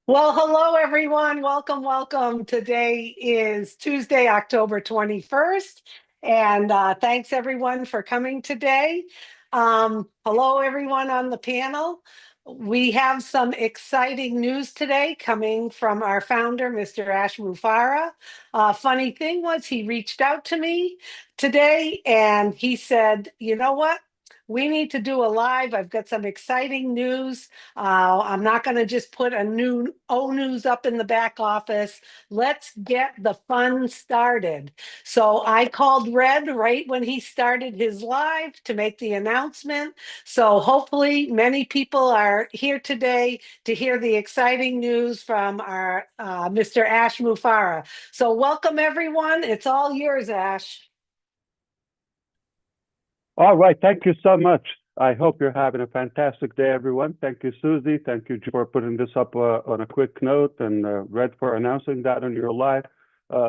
Well, hello everyone. Welcome, welcome. Today is Tuesday, October 21st. And thanks everyone for coming today. Hello everyone on the panel. We have some exciting news today coming from our founder, Mr. Ash Mufareh. Funny thing was he reached out to me today and he said, you know what? We need to do a live. I've got some exciting news. I'm not going to just put a new O news up in the back office. Let's get the fun started. So I called Red right when he started his live to make the announcement. So hopefully many people are here today to hear the exciting news from our Mr. Ash Mufareh. So welcome everyone. It's all yours, Ash. All right. Thank you so much. I hope you're having a fantastic day, everyone. Thank you, Susie. Thank you for putting this up on a quick note and Red for announcing that on your live.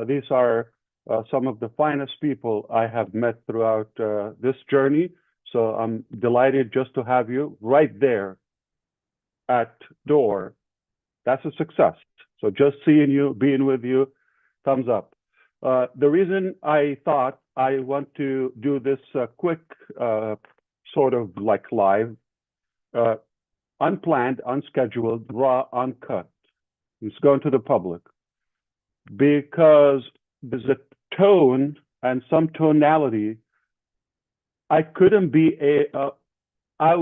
These are some of the finest people I have met throughout this journey. So I'm delighted just to have you right there at door. That's a success. So just seeing you, being with you, thumbs up. The reason I thought I want to do this quick sort of like live, uh, unplanned, unscheduled, raw, uncut. It's going to the public because there's a tone and some tonality. I couldn't be I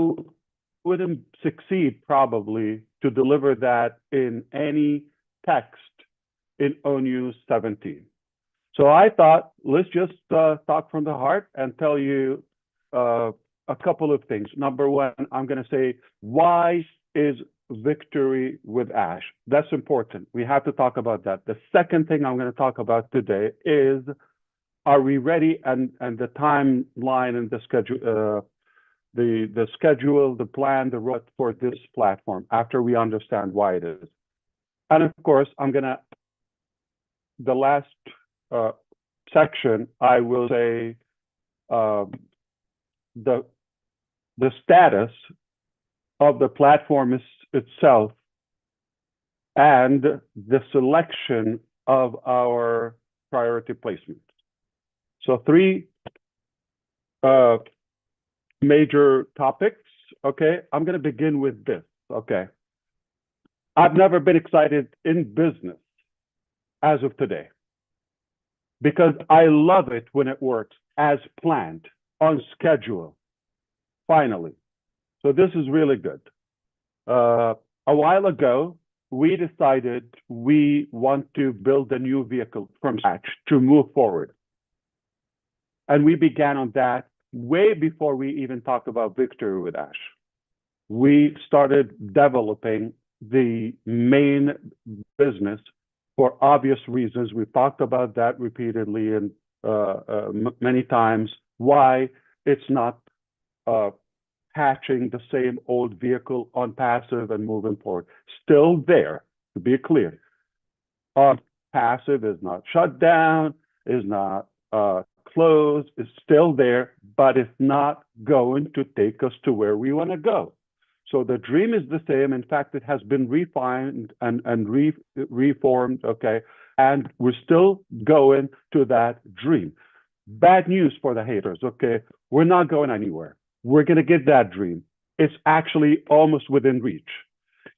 wouldn't succeed probably to deliver that in any text in ONU 17. So I thought, let's just talk from the heart and tell you a couple of things. Number one, I'm going to say, why is victory with Ash? That's important. We have to talk about that. The second thing I'm going to talk about today is, are we ready? And the timeline and the schedule, the plan, the route for this platform after we understand why it is. And of course, the last uh, section, I will say um, the status of the platform itself and the selection of our priority placement. So three major topics. Okay, I'm going to begin with this. Okay, I've never been excited in business as of today, because I love it when it works as planned, on schedule, finally. So this is really good. A while ago, we decided we want to build a new vehicle from scratch to move forward. And we began on that way before we even talked about victory with Ash. We started developing the main business for obvious reasons. We've talked about that repeatedly and many times, why it's not patching the same old vehicle on passive and moving forward. Still there, to be clear. Passive is not shut down, is not closed, it's still there, but it's not going to take us to where we want to go. So the dream is the same. In fact, it has been refined and reformed, okay? And we're still going to that dream. Bad news for the haters, okay? We're not going anywhere. We're going to get that dream. It's actually almost within reach.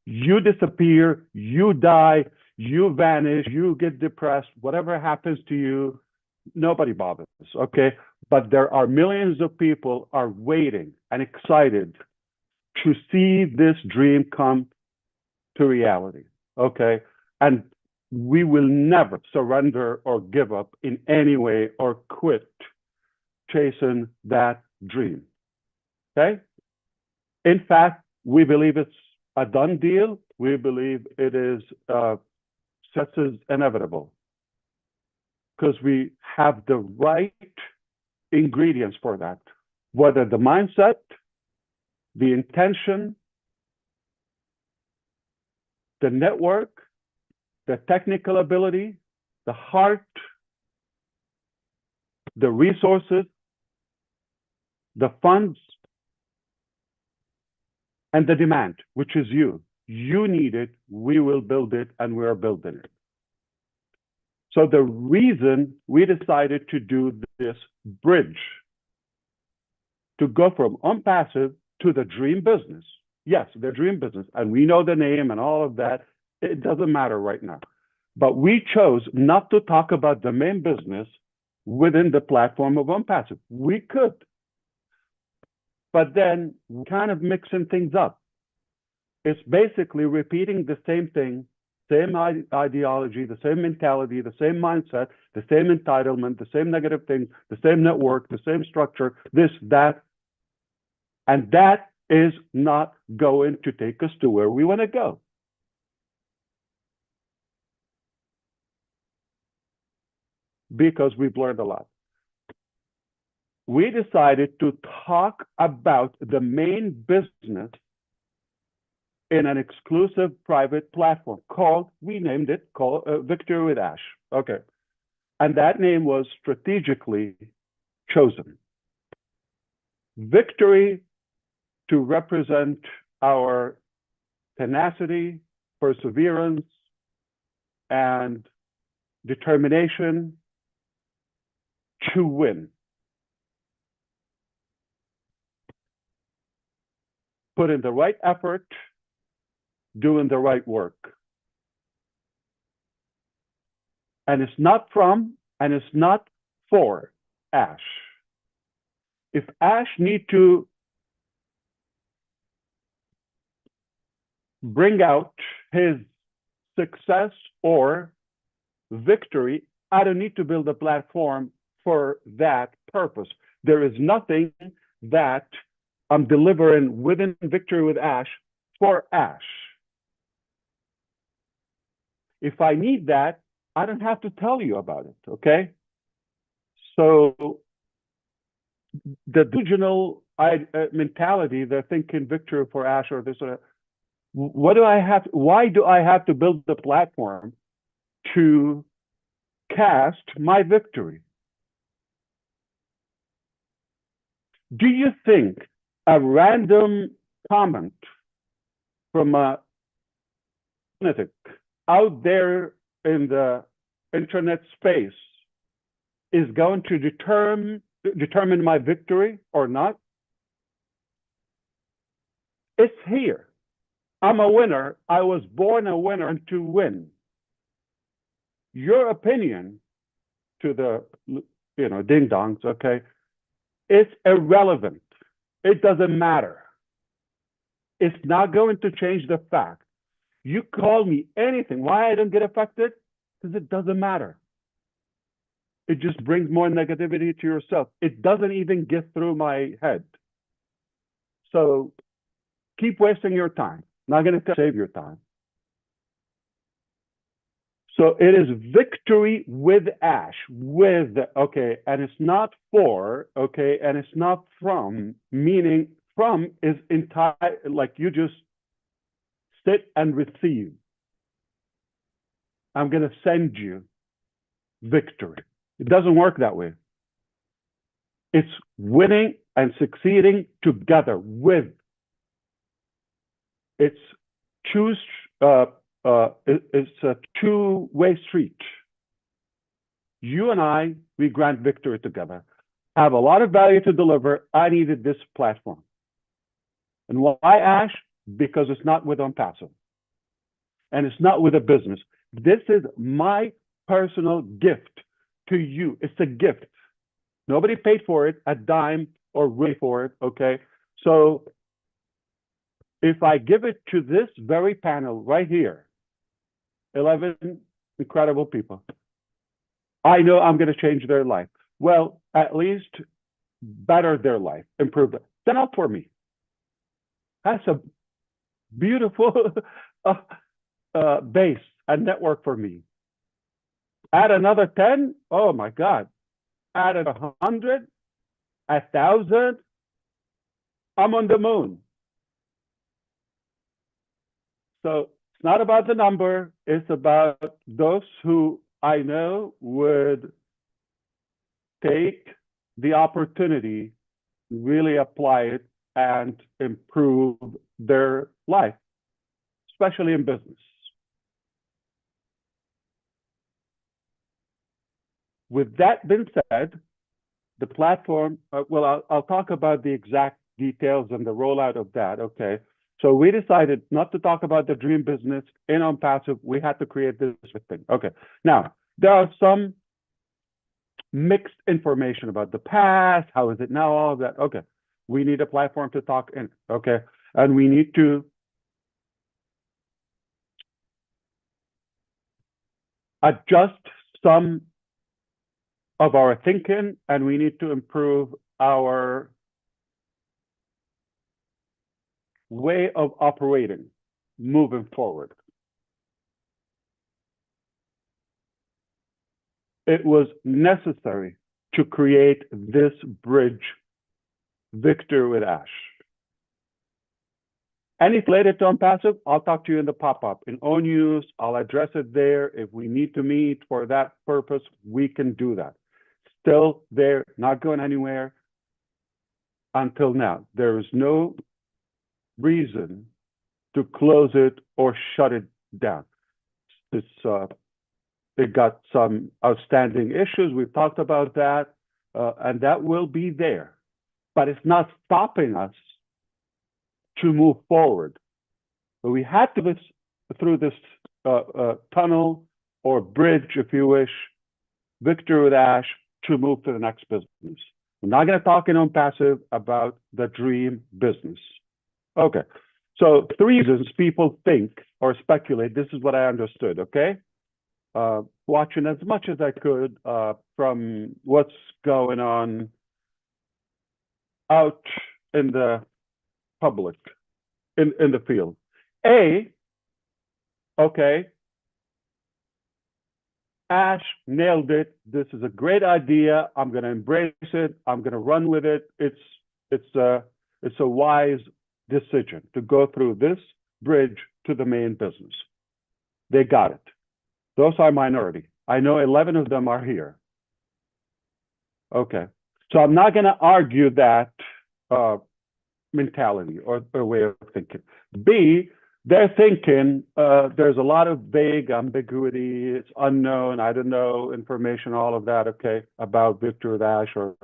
You disappear, you die, you vanish, you get depressed, whatever happens to you, nobody bothers, okay? But there are millions of people are waiting and excited to see this dream come to reality, okay? And we will never surrender or give up in any way or quit chasing that dream, okay? In fact, we believe it's a done deal. We believe it is success is inevitable because we have the right ingredients for that, whether the mindset, the intention, the network, the technical ability, the heart, the resources, the funds, and the demand, which is you. You need it, we will build it, and we are building it. So the reason we decided to do this bridge, to go from unpassive to the dream business. Yes, the dream business, and we know the name and all of that. It doesn't matter right now. But we chose not to talk about the main business within the platform of unpassive. We could, but then kind of mixing things up. It's basically repeating the same thing, same ideology, the same mentality, the same mindset, the same entitlement, the same negative things, the same network, the same structure, this, that. And that is not going to take us to where we want to go. Because we've learned a lot. We decided to talk about the main business in an exclusive private platform called, we named it, called Victory with Ash. Okay. And that name was strategically chosen. Victory to represent our tenacity, perseverance, and determination to win. Put in the right effort, doing the right work. And it's not from, and it's not for Ash. If Ash need to bring out his success or victory, I don't need to build a platform for that purpose. There is nothing that I'm delivering within Victory with Ash for Ash. If I need that, I don't have to tell you about it, okay? So the delusional mentality, they're thinking Victory for Ash or this, what do I have? Why do I have to build the platform to cast my victory? Do you think a random comment from a lunatic out there in the internet space is going to determine my victory or not? It's here. I'm a winner. I was born a winner and to win. Your opinion to the, ding-dongs, okay, it's irrelevant. It doesn't matter. It's not going to change the fact. You call me anything. Why I don't get affected? Because it doesn't matter. It just brings more negativity to yourself. It doesn't even get through my head. So keep wasting your time. Not going to save your time. So it is Victory with Ash, with, okay, and it's not for, okay, and it's not from, meaning from is entire, like you just sit and receive. I'm going to send you victory. It doesn't work that way. It's winning and succeeding together with. It's it's a two-way street. You and I, we grant victory together. I have a lot of value to deliver. I needed this platform. And why Ash? Because it's not with unpassive. And it's not with a business. This is my personal gift to you. It's a gift. Nobody paid for it, a dime or really for it, okay? So if I give it to this very panel right here, 11 incredible people, I know I'm going to change their life. Well, at least better their life, improve it. Then not for me. That's a beautiful base and network for me. Add another 10, oh my God. Add 100, 1,000, I'm on the moon. So it's not about the number, it's about those who I know would take the opportunity, really apply it and improve their life. especially in business. With that being said, the platform, I'll talk about the exact details and the rollout of that, okay? So we decided not to talk about the dream business in on passive. We had to create this thing. Okay. Now, there are some mixed information about the past. How is it now? All of that. Okay. We need a platform to talk in. Okay. And we need to adjust some of our thinking, and we need to improve our way of operating moving forward. It was necessary to create this bridge, Victor with Ash. Anything related to passive, I'll talk to you in the pop-up. In own use, I'll address it there. If we need to meet for that purpose, we can do that. Still there, not going anywhere until now. There is no reason to close it or shut it down. It got some outstanding issues. We've talked about that, and that will be there. But it's not stopping us to move forward. So we had to go through this tunnel or bridge, if you wish, Victor with Ash, to move to the next business. We're not going to talk in on passive about the dream business. Okay. So 3 reasons people think or speculate. This is what I understood, okay? Watching as much as I could from what's going on out in the public, in the field. Okay, Ash nailed it. This is a great idea. I'm going to embrace it. I'm going to run with it. It's a wise decision to go through this bridge to the main business. They got it. Those are minority. I know 11 of them are here. Okay. So I'm not going to argue that mentality or way of thinking. B, they're thinking there's a lot of vague ambiguity. It's unknown. I don't know information, all of that, okay, about Victor Dash, or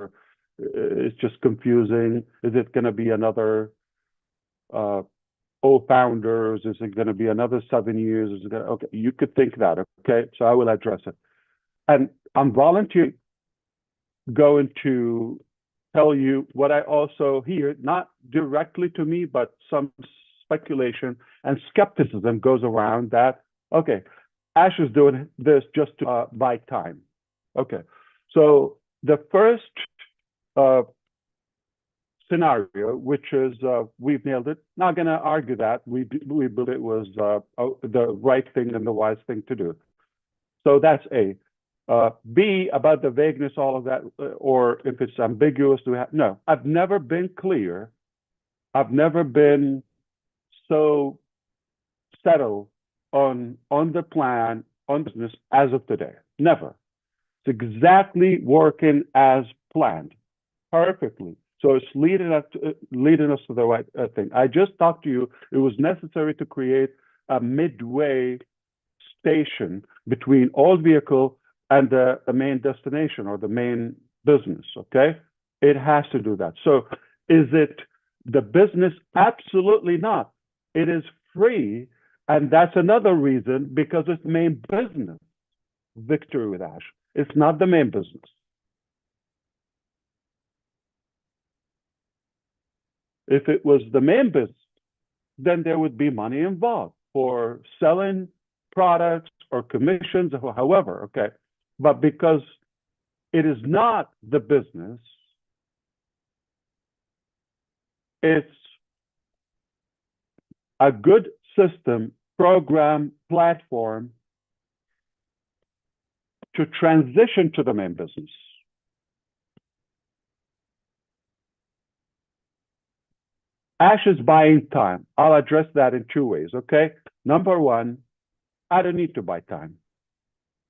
it's just confusing. Is it going to be another founders? Is it going to be another 7 years? Is it going to, okay, you could think that, okay? So I will address it. And I'm volunteering going to tell you what I also hear, not directly to me, but some speculation and skepticism goes around that, okay, Ash is doing this just to buy time. Okay, so the first scenario, which is we've nailed it, not going to argue that. We believe it was the right thing and the wise thing to do. So that's A. B, about the vagueness, all of that, or if it's ambiguous, do we have, no, I've never been clear. I've never been so settled on the plan, on business as of today. Never. It's exactly working as planned, perfectly. So it's leading us to the right thing. I just talked to you. It was necessary to create a midway station between all vehicle and the main destination or the main business, okay? It has to do that. So is it the business? Absolutely not. It is free, and that's another reason, because it's main business. Victory with Ash. It's not the main business. If it was the main business, then there would be money involved for selling products or commissions or however, okay? But because it is not the business, it's a good system, program, platform to transition to the main business. Ash is buying time. I'll address that in 2 ways, okay? Number one, I don't need to buy time.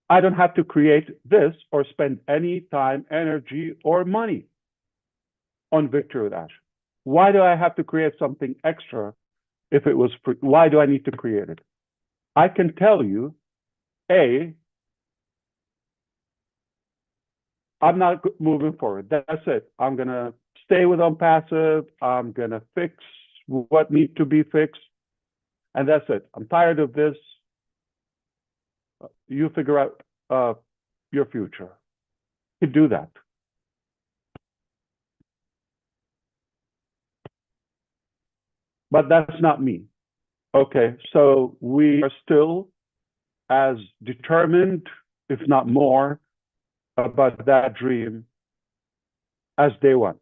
I don't have to create this or spend any time, energy, or money on Victory with Ash. Why do I have to create something extra if it was free. Why do I need to create it? I can tell you, A, I'm not moving forward. That's it. I'm going to stay with OnPassive. I'm going to fix what needs to be fixed. And that's it. I'm tired of this. You figure out your future. You do that. But that's not me. Okay, so we are still as determined, if not more, about that dream as day one.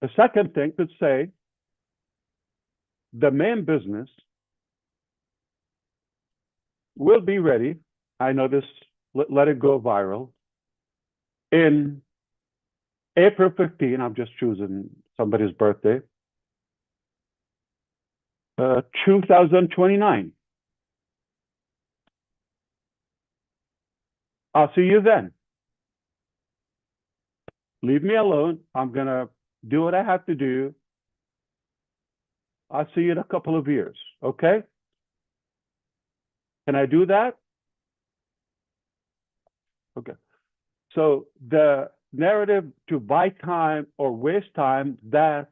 The second thing to say, the main business will be ready. I know this, let it go viral. In April 15, I'm just choosing somebody's birthday, 2029. I'll see you then. Leave me alone. I'm going to do what I have to do. I'll see you in a couple of years, okay? Can I do that? Okay. So the narrative to buy time or waste time, that's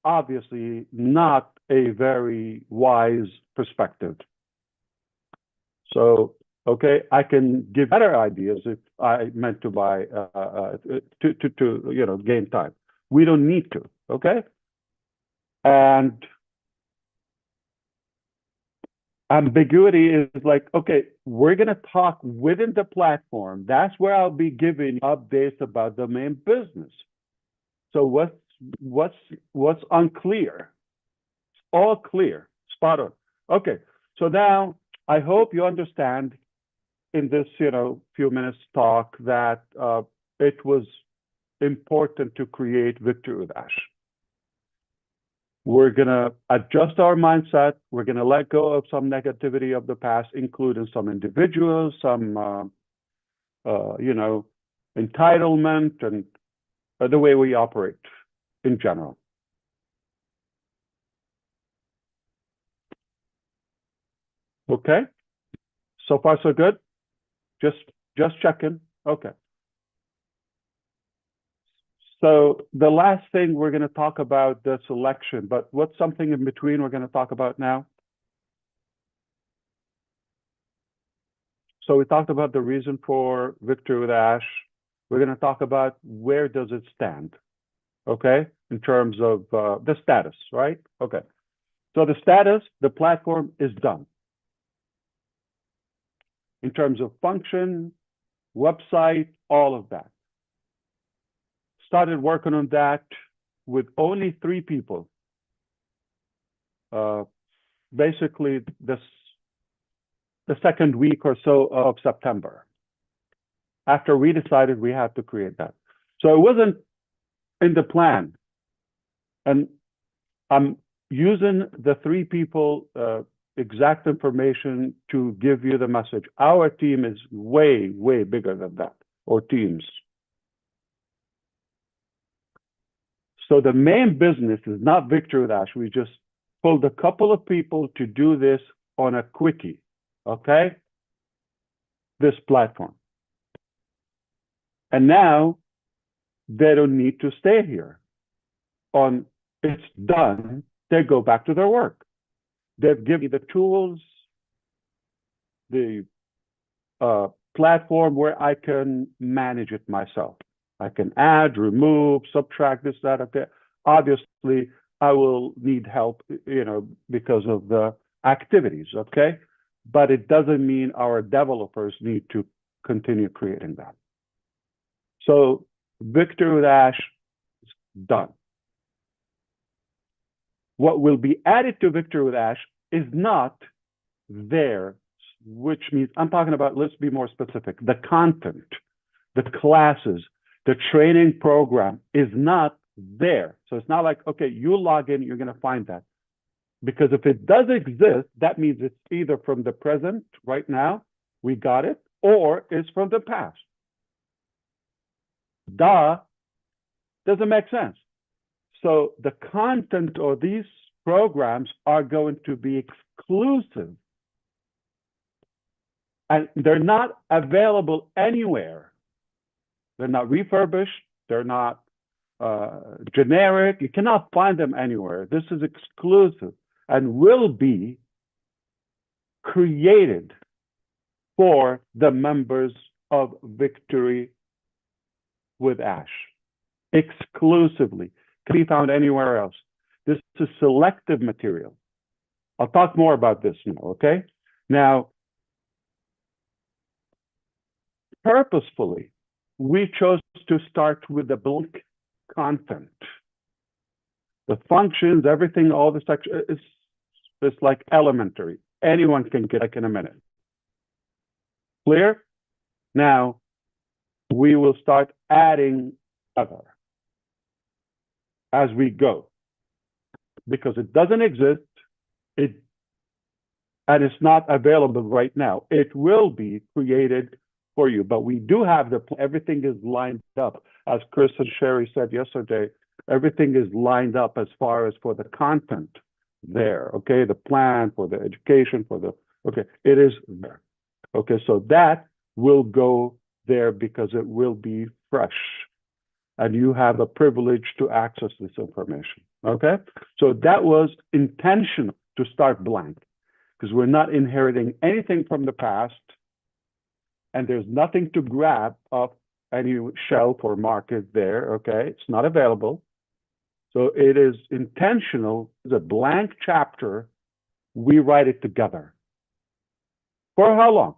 obviously not a very wise perspective. So, okay, I can give better ideas if I meant to buy, to gain time. We don't need to, okay? And ambiguity is like, okay, we're going to talk within the platform. That's where I'll be giving updates about the main business. So what's unclear? It's all clear, spot on. Okay, so now I hope you understand in this, few minutes talk that it was important to create Victory with Ash. We're going to adjust our mindset. We're going to let go of some negativity of the past, including some individuals, some, entitlement, and the way we operate in general. Okay? So far, so good? Just checking. Okay. So the last thing we're going to talk about the selection, but what's something in between we're going to talk about now? So we talked about the reason for Victory with Ash. We're going to talk about where does it stand, okay, in terms of the status, right? Okay. So the status, the platform is done. In terms of function, website, all of that. Started working on that with only 3 people. Basically, the second week or so of September, after we decided we had to create that. So it wasn't in the plan. And I'm using the 3 people exact information to give you the message. Our team is way, way bigger than that, or teams. So the main business is not Victory with Ash. We just pulled a couple of people to do this on a quickie, okay? This platform. And now they don't need to stay here. On it's done, they go back to their work. They've given me the tools, the platform where I can manage it myself. I can add, remove, subtract this, that, okay. Obviously, I will need help, because of the activities, okay? But it doesn't mean our developers need to continue creating that. So Victory with Ash is done. What will be added to Victory with Ash is not there, which means, I'm talking about, let's be more specific, the content, the classes, the training program is not there. So it's not like, okay, you log in, you're going to find that. Because if it does exist, that means it's either from the present, right now, we got it, or it's from the past. Duh, doesn't make sense. So the content of these programs are going to be exclusive, and they're not available anywhere. They're not refurbished. They're not generic. You cannot find them anywhere. This is exclusive and will be created for the members of Victory with Ash. Exclusively. Can be found anywhere else. This is selective material. I'll talk more about this now, okay? Now, purposefully, we chose to start with the blank content. The functions, everything, all the section is like elementary. Anyone can get like in a minute. Clear? Now, we will start adding other as we go, because it doesn't exist, and it's not available right now. It will be created for you, but we do have everything is lined up. As Chris and Sherry said yesterday, everything is lined up as far as for the content there, okay? The plan for the education, okay, it is there. Okay, so that will go there because it will be fresh, and you have a privilege to access this information, okay? So that was intentional to start blank, because we're not inheriting anything from the past, and there's nothing to grab off any shelf or market there, okay? It's not available. So it is intentional. It's a blank chapter. We write it together. For how long?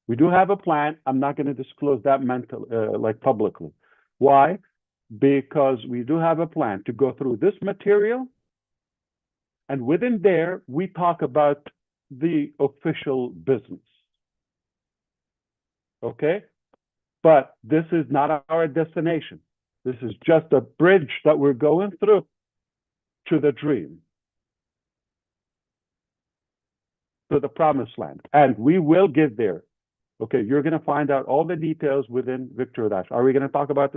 We do have a plan. I'm not going to disclose that like publicly. Why? Because we do have a plan to go through this material, and within there, we talk about the official business. Okay? But this is not our destination. This is just a bridge that we're going through to the dream, to the promised land. And we will get there. Okay, you're going to find out all the details within Victory Dash. Are we going to talk about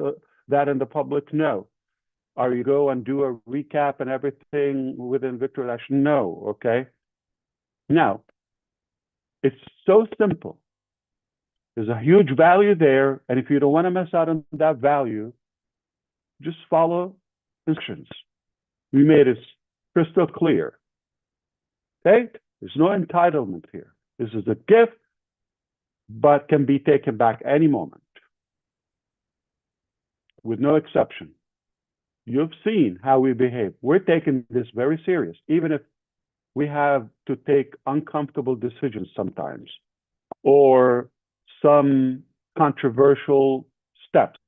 that in the public? No. Are you go and do a recap and everything within Victory Dash? No, okay? Now, it's so simple. There's a huge value there, and if you don't want to miss out on that value, just follow instructions. We made it crystal clear. Okay? There's no entitlement here. This is a gift, but can be taken back any moment, with no exception. You've seen how we behave. We're taking this very serious, even if we have to take uncomfortable decisions sometimes, or some controversial steps.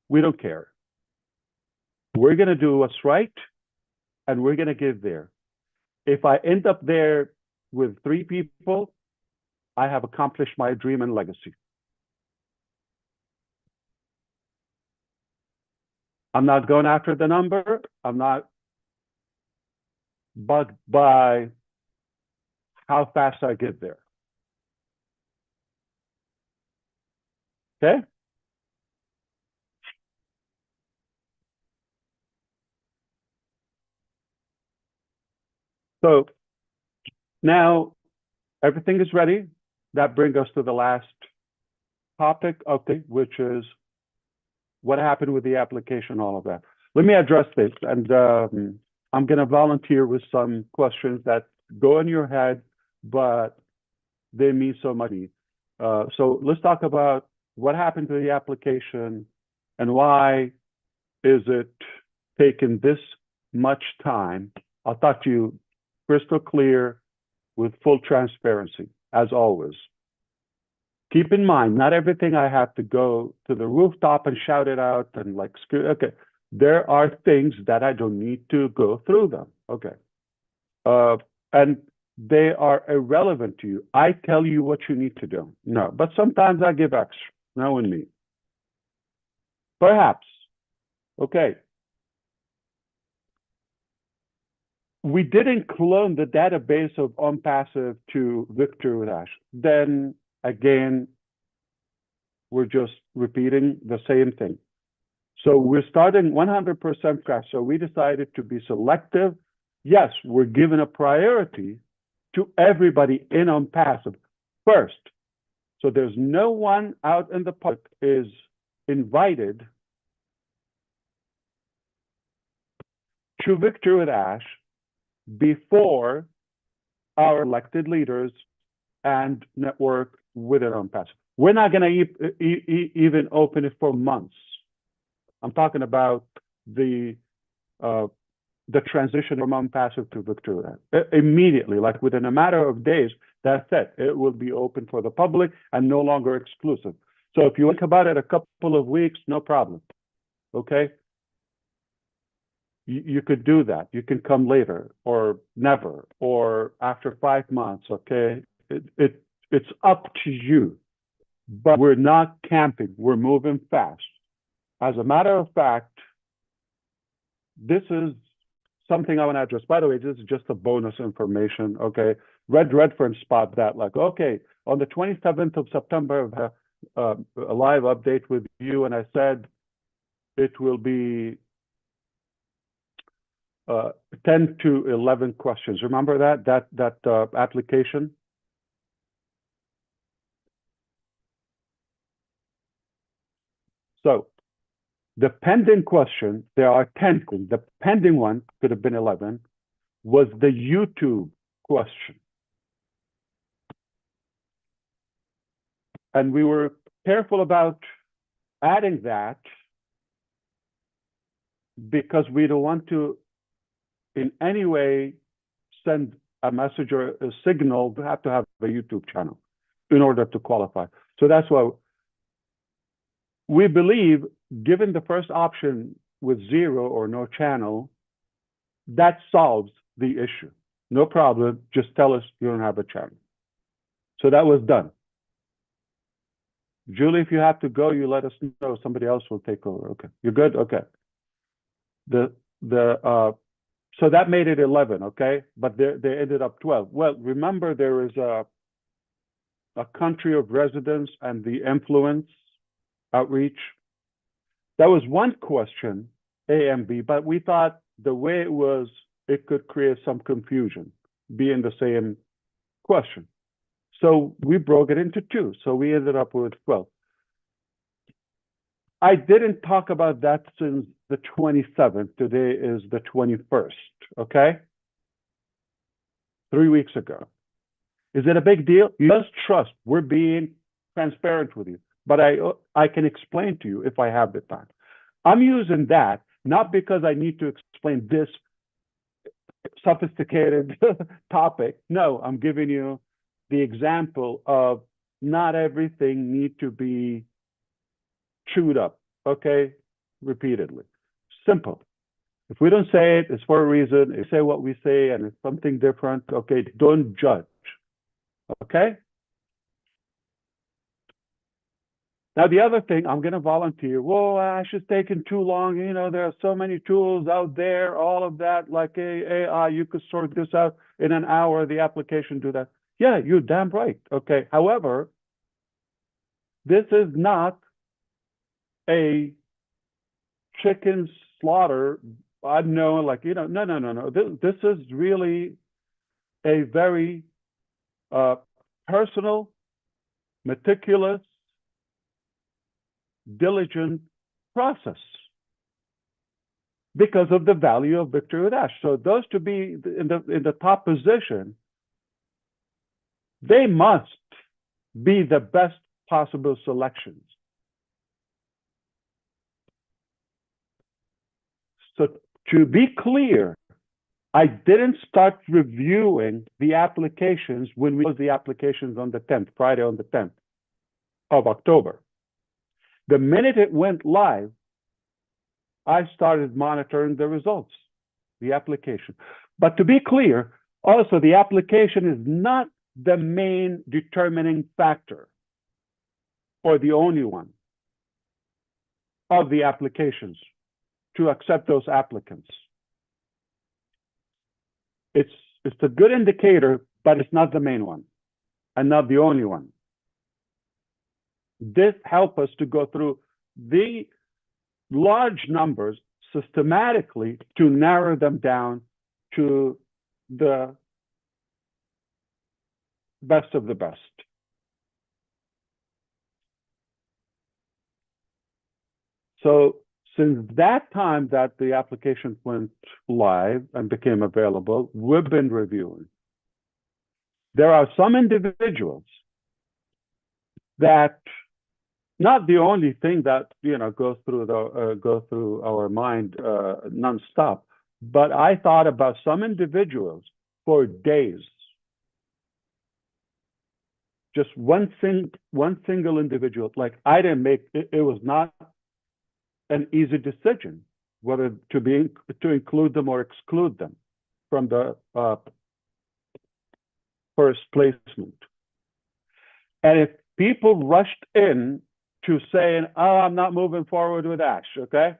We don't care. We're going to do what's right, and we're going to get there. If I end up there with 3 people, I have accomplished my dream and legacy. I'm not going after the number. I'm not bugged by how fast I get there. Okay? So now everything is ready. That brings us to the last topic, okay, which is what happened with the application, all of that. Let me address this, and I'm going to volunteer with some questions that go in your head, but they mean so much. So let's talk about what happened to the application and why is it taking this much time. I'll talk to you crystal clear with full transparency, as always. Keep in mind, not everything I have to go to the rooftop and shout it out and like, okay. There are things that I don't need to go through them, okay. And they are irrelevant to you. I tell you what you need to do. No, but sometimes I give extra, knowing me. Perhaps, okay. We didn't clone the database of OnPassive to Victory Dash. Then again, we're just repeating the same thing. So we're starting 100% scratch. So we decided to be selective. Yes, we're giving a priority to everybody in on passive first. So there's no one out in the public is invited to Victory with Ash before our elected leaders and network with it on passive. We're not going to even open it for months. I'm talking about the transition from on-passive to Victory. Immediately, like within a matter of days, that's it. It will be open for the public and no longer exclusive. So if you think about it a couple of weeks, no problem. Okay? You could do that. You can come later or never or after 5 months, okay? It's up to you. But we're not camping. We're moving fast. As a matter of fact, this is something I want to address. By the way, this is just a bonus information, okay? Red Redfern spot that, like, okay, on the 27th of September, a live update with you, and I said it will be 10 to 11 questions. Remember that application? So the pending question, there are 10. The pending one could have been 11, was the YouTube question. And we were careful about adding that because we don't want to in any way send a message or a signal to have a YouTube channel in order to qualify. So that's why we believe, given the first option with 0 or no channel, that solves the issue. No problem. Just tell us you don't have a channel. So that was done. Julie, if you have to go, you let us know. Somebody else will take over. Okay. You're good? Okay. So that made it 11, okay? But they ended up 12. Well, remember there is a country of residence and the influence outreach. That was one question, A and B, but we thought the way it was, it could create some confusion, being the same question. So we broke it into 2. So we ended up with 12. I didn't talk about that since the 27th. Today is the 21st, okay? 3 weeks ago. Is it a big deal? You just trust. We're being transparent with you. But I can explain to you if I have the time. I'm using that not because I need to explain this sophisticated topic. No, I'm giving you the example of not everything need to be chewed up, okay, repeatedly. Simple. If we don't say it, it's for a reason. If we say what we say and it's something different, okay, don't judge, okay? Now, the other thing, I'm going to volunteer. Well, Ash is taking too long. You know, there are so many tools out there, all of that, like AI, you could sort this out in an hour, the application do that. Yeah, you're damn right, okay? However, this is not a chicken slaughter. I know, like, you know, no. This is really a very personal, meticulous, diligent process because of the value of Victory with Ash. So those to be in the top position, they must be the best possible selections. So to be clear, I didn't start reviewing the applications when we closed the applications on the 10th, Friday on the 10th of October. The minute it went live, I started monitoring the results, the application. But to be clear, also the application is not the main determining factor or the only one of the applications to accept those applicants. It's a good indicator, but it's not the main one and not the only one. This helps us to go through the large numbers systematically to narrow them down to the best of the best. So since that time that the application went live and became available, we've been reviewing. There are some individuals that, not the only thing that goes through our mind nonstop, but I thought about some individuals for days. Just one single individual. Like, I didn't make it. It was not an easy decision whether to include them or exclude them from the first placement. And if people rushed in to saying, "Oh, I'm not moving forward with Ash," okay?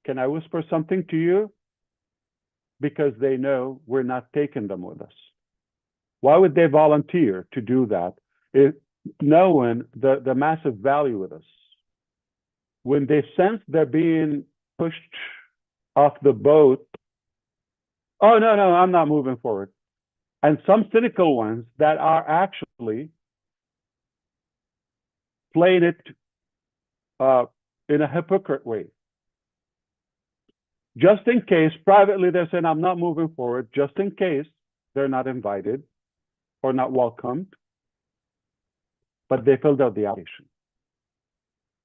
Can I whisper something to you? Because they know we're not taking them with us. Why would they volunteer to do that, knowing the massive value with us? When they sense they're being pushed off the boat, "Oh, no, I'm not moving forward." And some cynical ones that are actually playing it in a hypocrite way. Just in case, privately, they're saying, "I'm not moving forward," just in case they're not invited or not welcomed, but they filled out the application.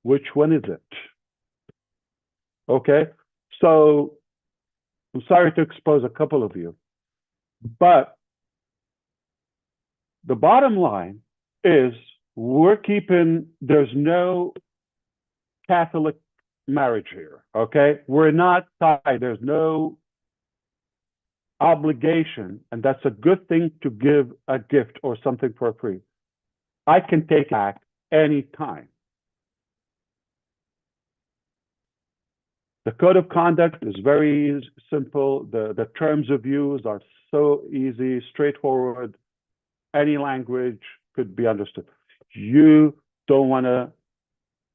Which one is it? Okay, so I'm sorry to expose a couple of you, but the bottom line is there's no Catholic marriage here, okay? We're not tied. There's no obligation, and that's a good thing to give a gift or something for free. I can take it back anytime. The code of conduct is very simple. The terms of use are so easy, straightforward. Any language could be understood. You don't want to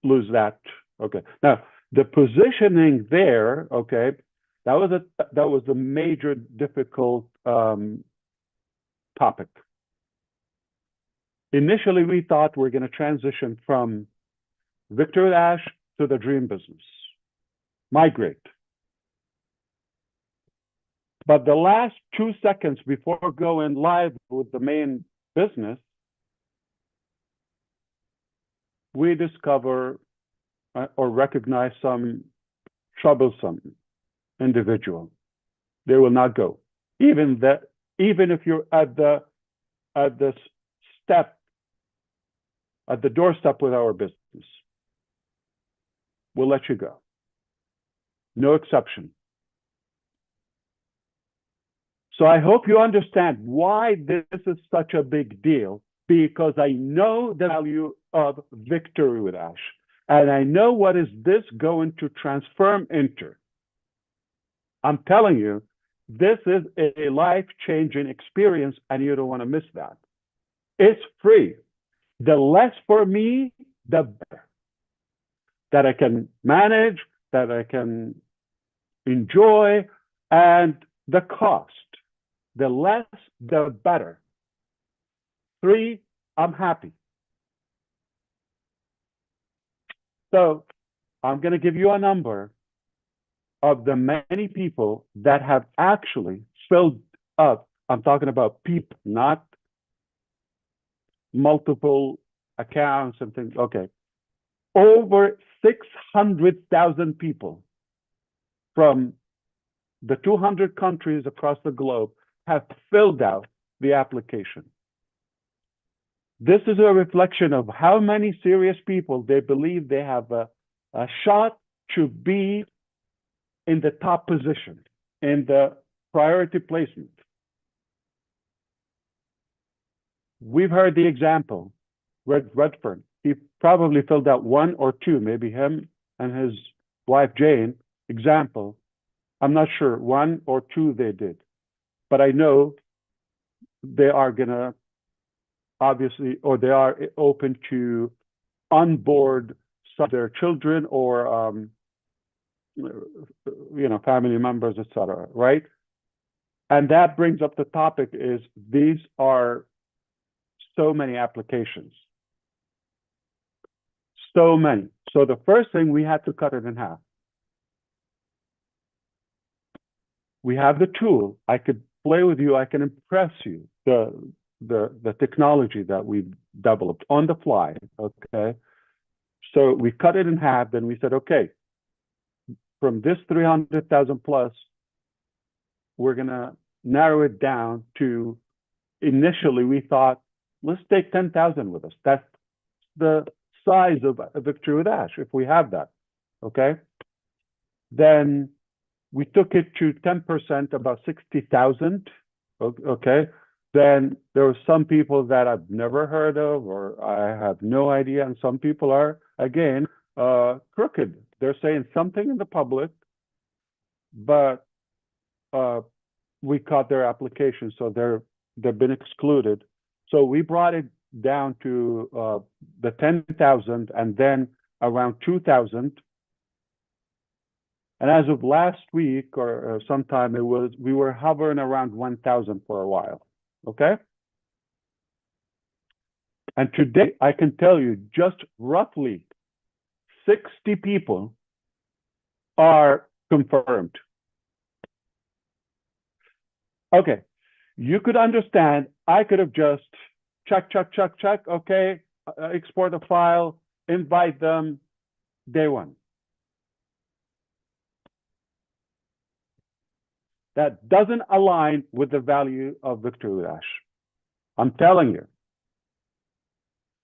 lose that. Okay. Now, the positioning there, okay, that was a major difficult topic. Initially, we thought we're going to transition from Victor with Ash to the dream business. Migrate. But the last 2 seconds before going live with the main business, we discover or recognize some troublesome individual. They will not go. Even if you're at the doorstep with our business, we'll let you go. No exception. So I hope you understand why this is such a big deal, because I know the value of victory with Ash. And I know what is this going to transform into. I'm telling you, this is a life-changing experience, and you don't want to miss that. It's free. The less for me, the better. That I can manage, that I can enjoy, and the cost. The less, the better. 3, I'm happy. So I'm going to give you a number of the many people that have actually filled up. I'm talking about people, not multiple accounts and things. Okay. Over 600,000 people from the 200 countries across the globe have filled out the application. This is a reflection of how many serious people they believe they have a shot to be in the top position, in the priority placement. We've heard the example, Redfern. He probably filled out 1 or 2, maybe him and his wife Jane, example. I'm not sure, 1 or 2 they did. But I know they are going to, obviously, or they are open to onboard some of their children or family members, etc. Right? And that brings up the topic: is these are so many applications, so many. So the first thing, we had to cut it in half. We have the tool. I could play with you. I can impress you. The technology that we've developed on the fly. Okay. So we cut it in half. Then we said, okay, from this 300,000 plus, we're gonna narrow it down to. Initially, we thought, let's take 10,000 with us. That's the size of a Victory with Ash, if we have that. Okay. Then we took it to 10%, about 60,000. Okay. Then there were some people that I've never heard of, or I have no idea. And some people are, again, crooked. They're saying something in the public, but we caught their application, so they've been excluded. So we brought it down to the 10,000 and then around 2,000. And as of last week or sometime, we were hovering around 1,000 for a while. Okay. And today, I can tell you, just roughly 60 people are confirmed. Okay. You could understand, I could have just check. Okay. Export a file, invite them, day one. That doesn't align with the value of Victory with Ash. I'm telling you.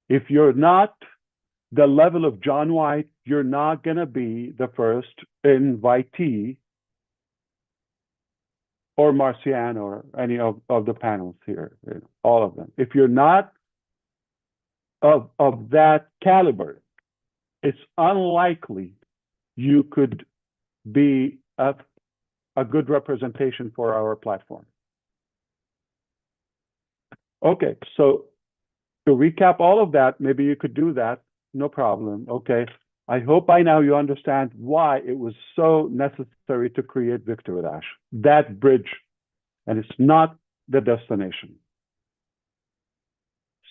If you're not the level of John White, you're not going to be the first invitee or Marcian or any of the panels here, all of them. If you're not of that caliber, it's unlikely you could be a good representation for our platform. Okay, so to recap all of that, maybe you could do that, no problem. Okay, I hope by now you understand why it was so necessary to create Victory with Ash, that bridge, and it's not the destination.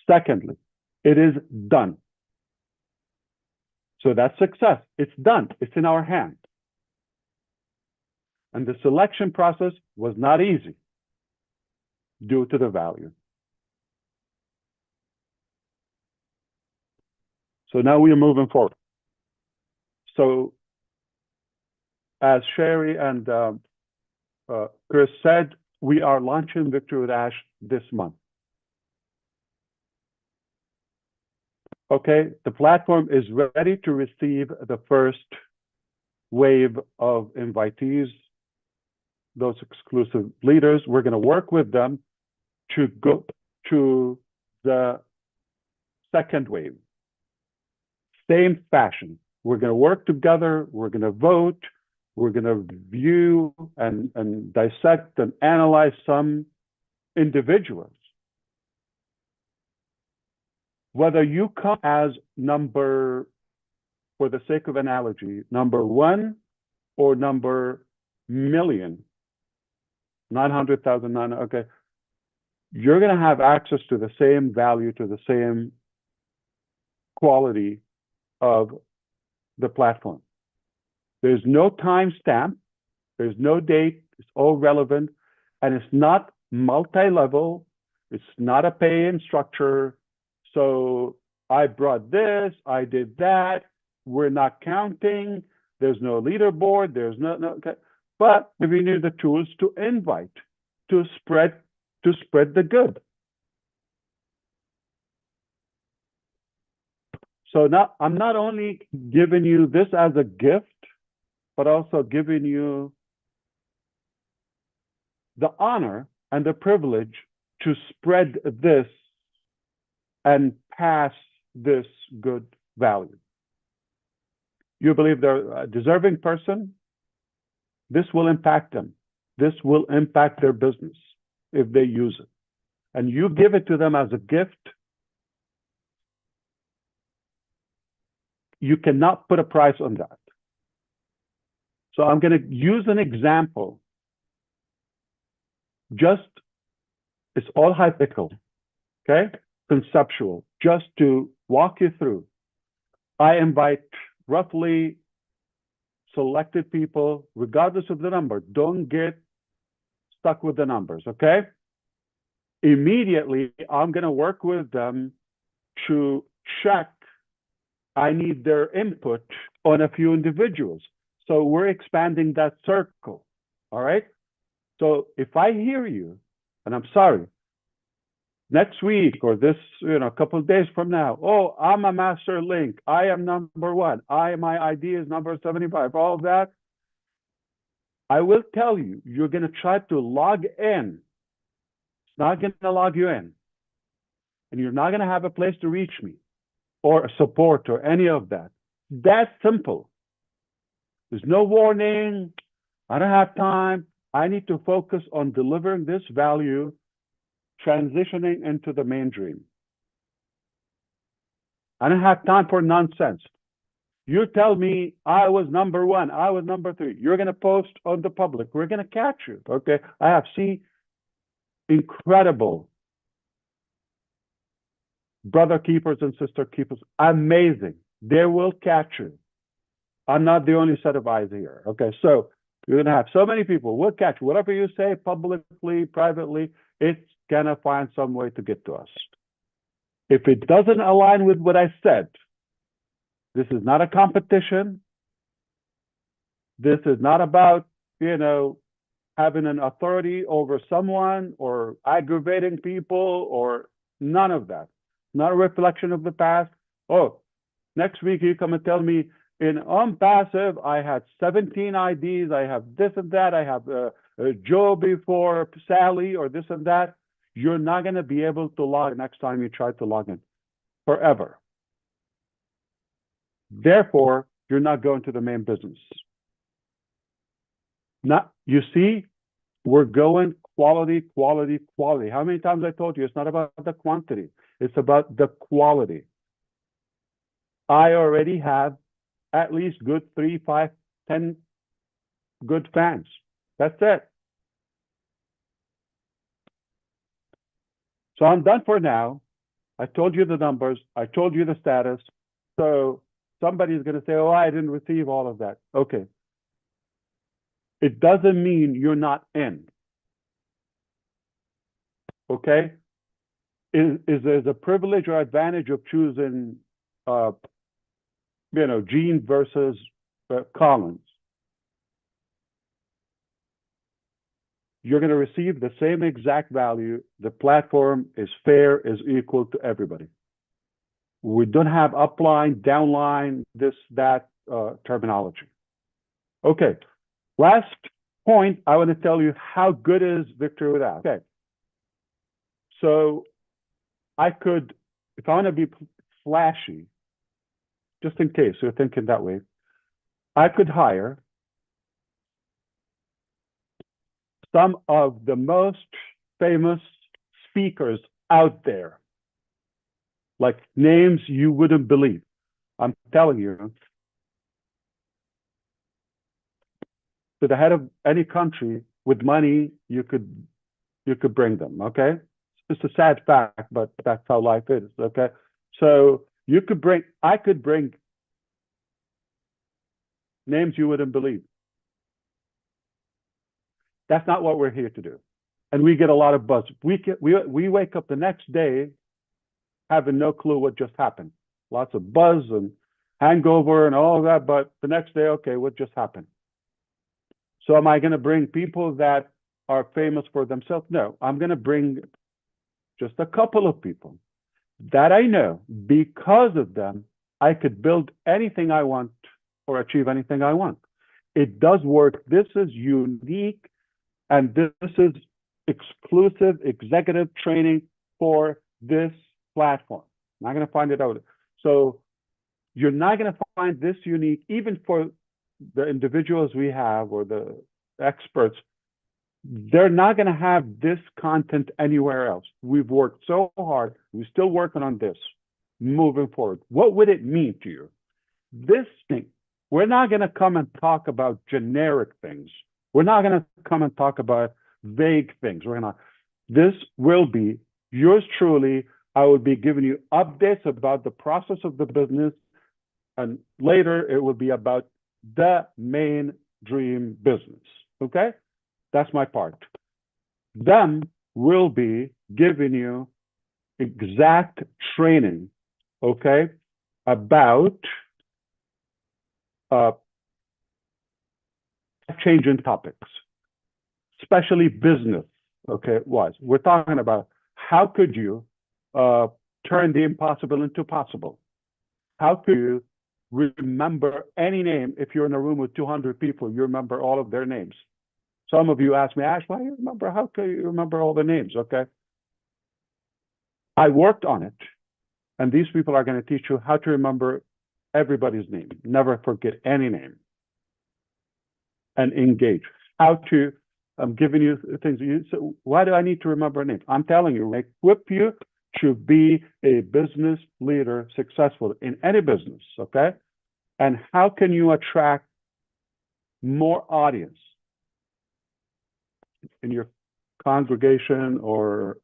Secondly, it is done. So that's success. It's done. It's in our hands. And the selection process was not easy due to the value. So now we are moving forward. So as Sherry and Chris said, we are launching Victory with Ash this month. Okay, the platform is ready to receive the first wave of invitees, those exclusive leaders. We're going to work with them to go to the second wave. Same fashion. We're going to work together. We're going to vote. We're going to view and dissect and analyze some individuals. Whether you come as number, for the sake of analogy, number 1 or number million, 900,000, okay, you're going to have access to the same value, to the same quality of the platform. There's no timestamp, there's no date, it's all relevant, and it's not multi-level, it's not a pay-in structure. So I brought this, I did that, we're not counting, there's no leaderboard, there's no okay. But we need the tools to invite, to spread the good. So now I'm not only giving you this as a gift, but also giving you the honor and the privilege to spread this and pass this good value. You believe they're a deserving person? This will impact them. This will impact their business if they use it. And you give it to them as a gift. You cannot put a price on that. So I'm going to use an example. Just, it's all hypothetical, okay? Conceptual, just to walk you through. I invite roughly selected people, regardless of the number. Don't get stuck with the numbers, okay? Immediately, I'm going to work with them to check. I need their input on a few individuals. So we're expanding that circle, all right? So if I hear you, and I'm sorry, next week or this, a couple of days from now, oh, I'm a master link. I am number one. My ID is number 75. All of that. I will tell you, you're going to try to log in. It's not going to log you in. And you're not going to have a place to reach me or support or any of that. That's simple. There's no warning. I don't have time. I need to focus on delivering this value, transitioning into the mainstream. I don't have time for nonsense. You tell me I was number one, I was number three. You're going to post on the public. We're going to catch you, okay? I have seen incredible brother keepers and sister keepers. Amazing. They will catch you. I'm not the only set of eyes here, okay? So you're going to have so many people. We'll catch you. Whatever you say publicly, privately, it's going to find some way to get to us. If it doesn't align with what I said, this is not a competition. This is not about, having an authority over someone or aggravating people or none of that. Not a reflection of the past. Oh, next week you come and tell me in passive, I had 17 IDs. I have this and that. I have Joe before Sally or this and that. You're not going to be able to log next time you try to log in forever. Therefore, you're not going to the main business. You see, we're going quality, quality, quality. How many times I told you it's not about the quantity, it's about the quality. I already have at least good 3, 5, 10 good fans. That's it. So I'm done for now. I told you the numbers. I told you the status. So somebody's going to say, oh, I didn't receive all of that. Okay. It doesn't mean you're not in. Okay? Is there a privilege or advantage of choosing, Gene versus Collins? You're going to receive the same exact value. The platform is fair, is equal to everybody. We don't have upline, downline, this, that terminology. Okay. Last point, I want to tell you how good is Victory Without. Okay. So I could, if I want to be flashy, just in case you're thinking that way, I could hire some of the most famous speakers out there, like names you wouldn't believe. I'm telling you, to the head of any country with money, you could bring them, okay? It's a sad fact, but that's how life is, okay? So I could bring names you wouldn't believe. That's not what we're here to do. And we get a lot of buzz. We wake up the next day having no clue what just happened. Lots of buzz and hangover and all of that, but the next day, okay, what just happened? So am I going to bring people that are famous for themselves? No, I'm going to bring just a couple of people that I know. Because of them, I could build anything I want or achieve anything I want. It does work. This is unique, and this is exclusive executive training for this platform. I'm not going to find it out. So you're not going to find this unique, even for the individuals we have or the experts. They're not going to have this content anywhere else. We've worked so hard. We're still working on this moving forward. What would it mean to you? this thing, we're not going to come and talk about generic things. We're not going to come and talk about vague things. This will be yours truly. I will be giving you updates about the process of the business. And later it will be about the main dream business. Okay? That's my part. Then we'll be giving you exact training, okay, about changing topics, especially business, okay, wise. We're talking about how could you turn the impossible into possible? How could you remember any name? If you're in a room with 200 people, you remember all of their names. Some of you ask me, Ash, why do you remember? How can you remember all the names? Okay. I worked on it, and these people are going to teach you how to remember everybody's name. Never forget any name. And engage. How to, I'm giving you things. So why do I need to remember a name? I'm telling you, equip you to be a business leader, successful in any business, okay? And how can you attract more audience in your congregation or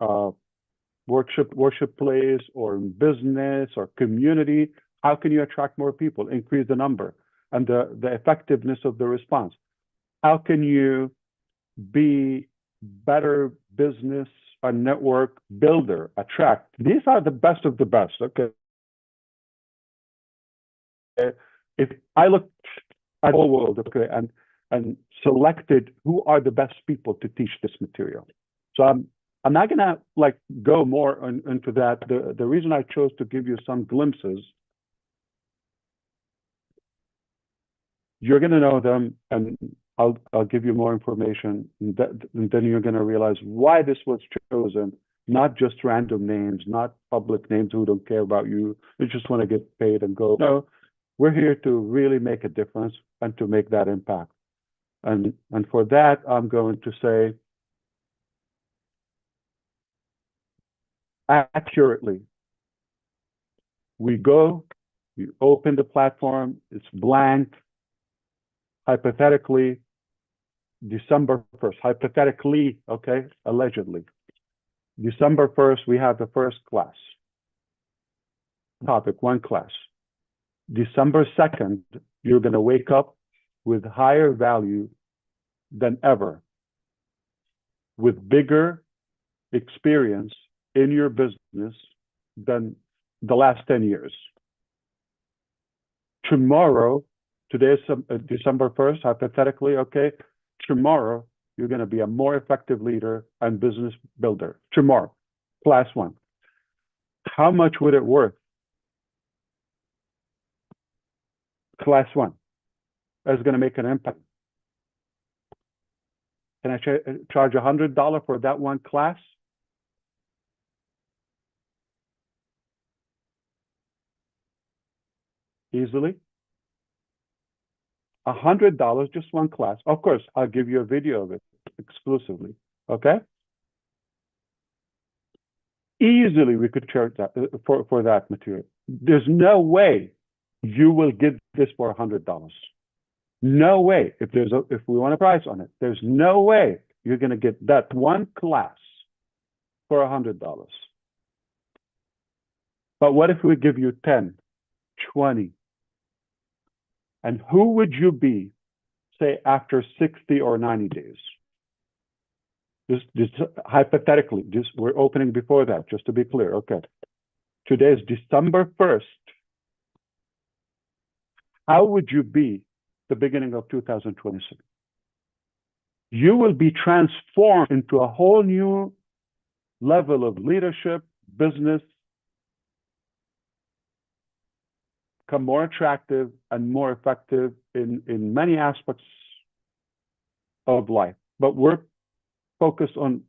worship place or in business or community? How can you attract more people, increase the number and the effectiveness of the response? How can you be better business and network builder, attract? These are the best of the best, okay? If I looked at the whole world, okay, and selected who are the best people to teach this material. So I'm not gonna like go more into that. The reason I chose to give you some glimpses, you're gonna know them, and I'll give you more information, and then you're gonna realize why this was chosen. Not just random names, not public names who don't care about you. They just want to get paid and go. No, we're here to really make a difference and to make that impact. And for that, I'm going to say accurately. We go, you open the platform, it's blank. Hypothetically, December 1st, hypothetically, okay, allegedly. December 1st, we have the first class. Topic, one class. December 2nd, you're going to wake up with higher value than ever, with bigger experience in your business than the last 10 years. Tomorrow, today is December 1st, hypothetically, okay? Tomorrow, you're going to be a more effective leader and business builder. Tomorrow, class one. How much would it worth? Class one is going to make an impact. Can I charge $100 for that one class? Easily. $100, just one class. Of course, I'll give you a video of it exclusively. Okay? Easily, we could charge that for that material. There's no way you will get this for $100. No way. If we want a price on it, there's no way you're going to get that one class for $100. But what if we give you 10, 20? And who would you be, say, after 60 or 90 days? Just hypothetically, we're opening before that, just to be clear. Okay. Today is December 1st. How would you be the beginning of 2026? You will be transformed into a whole new level of leadership, business, become more attractive and more effective in many aspects of life. But we're focused on,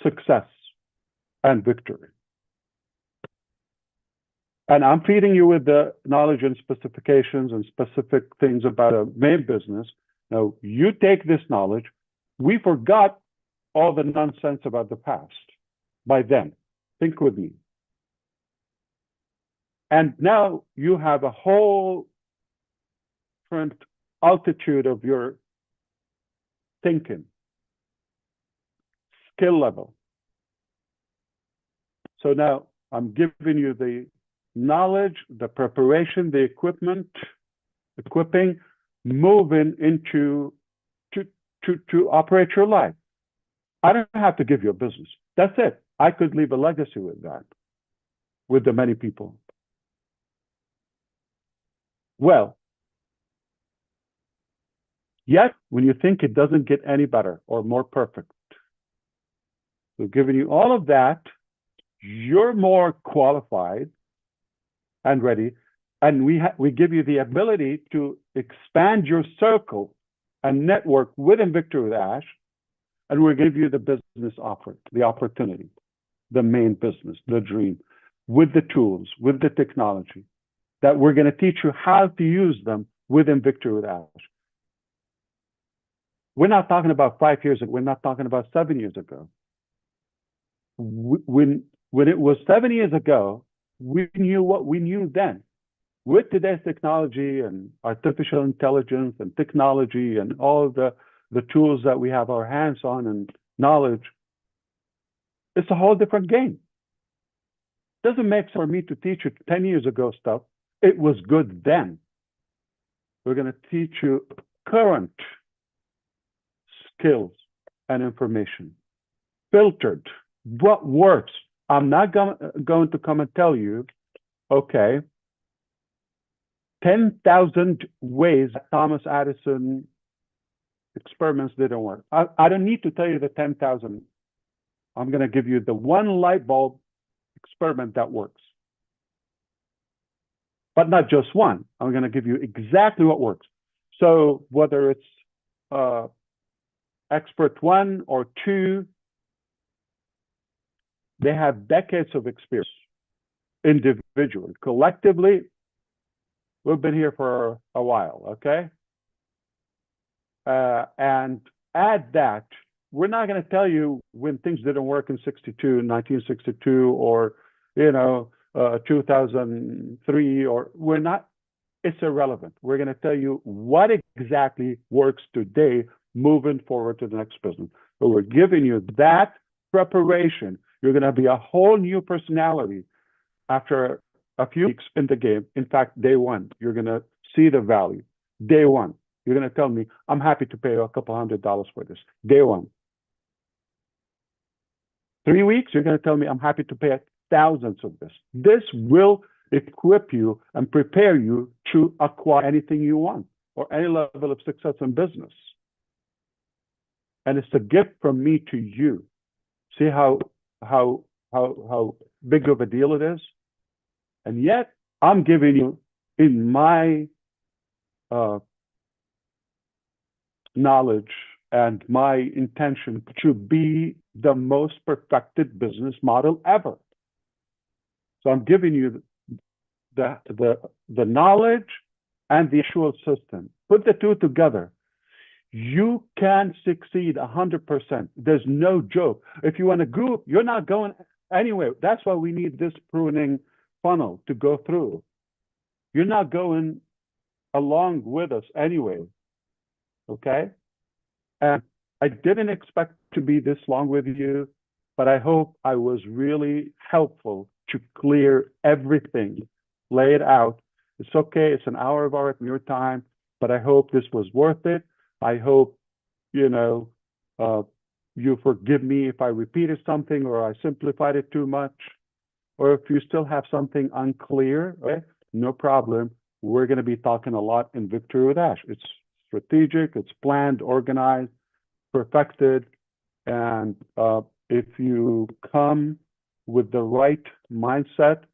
success and victory. And I'm feeding you with the knowledge and specifications and specific things about a main business. Now, you take this knowledge. We forgot all the nonsense about the past by then. Think with me. And now you have a whole different altitude of your thinking, skill level. So now I'm giving you the knowledge, the preparation, the equipping, moving into to operate your life. I don't have to give you a business. That's it. I could leave a legacy with that, with the many people. Well, yet when you think it doesn't get any better or more perfect, we've given you all of that. You're more qualified and ready, and we give you the ability to expand your circle and network with Invictor with Ash, and we'll give you the business offer, the opportunity, the main business, the dream, with the tools, with the technology, that we're going to teach you how to use them with Invictor with Ash. We're not talking about 5 years ago. We're not talking about 7 years ago. When it was 7 years ago, we knew what we knew then. With today's technology and artificial intelligence and technology and all the tools that we have our hands on and knowledge, it's a whole different game. Doesn't make sense for me to teach you 10 years ago stuff. It was good then. We're going to teach you current skills and information, filtered, what works. I'm not going to come and tell you, okay, 10,000 ways that Thomas Edison experiments didn't work. I don't need to tell you the 10,000. I'm going to give you the one light bulb experiment that works. But not just one. I'm going to give you exactly what works. So whether it's expert 1 or 2, they have decades of experience individually. Collectively, we've been here for a while, okay? And add that, we're not going to tell you when things didn't work in 1962, or, 2003, or we're not, it's irrelevant. We're going to tell you what exactly works today, moving forward to the next business. So we're giving you that preparation. You're going to be a whole new personality after a few weeks in the game. In fact, day one, you're going to see the value. Day one, you're going to tell me, I'm happy to pay a couple $100 for this. Day one. 3 weeks, you're going to tell me, I'm happy to pay thousands of this. This will equip you and prepare you to acquire anything you want or any level of success in business. And it's a gift from me to you. See how big of a deal it is? And yet, I'm giving you, in my knowledge and my intention, to be the most perfected business model ever. So I'm giving you the knowledge and the actual system. Put the two together. You can succeed 100%. There's no joke. If you want to go, you're not going anywhere. That's why we need this pruning funnel to go through. You're not going along with us anyway. Okay? And I didn't expect to be this long with you, but I hope I was really helpful to clear everything, lay it out. It's okay. It's an hour of your time, but I hope this was worth it. I hope, you forgive me if I repeated something or I simplified it too much, or if you still have something unclear, okay, no problem. We're going to be talking a lot in Victory with Ash. It's strategic, it's planned, organized, perfected, and if you come with the right mindset,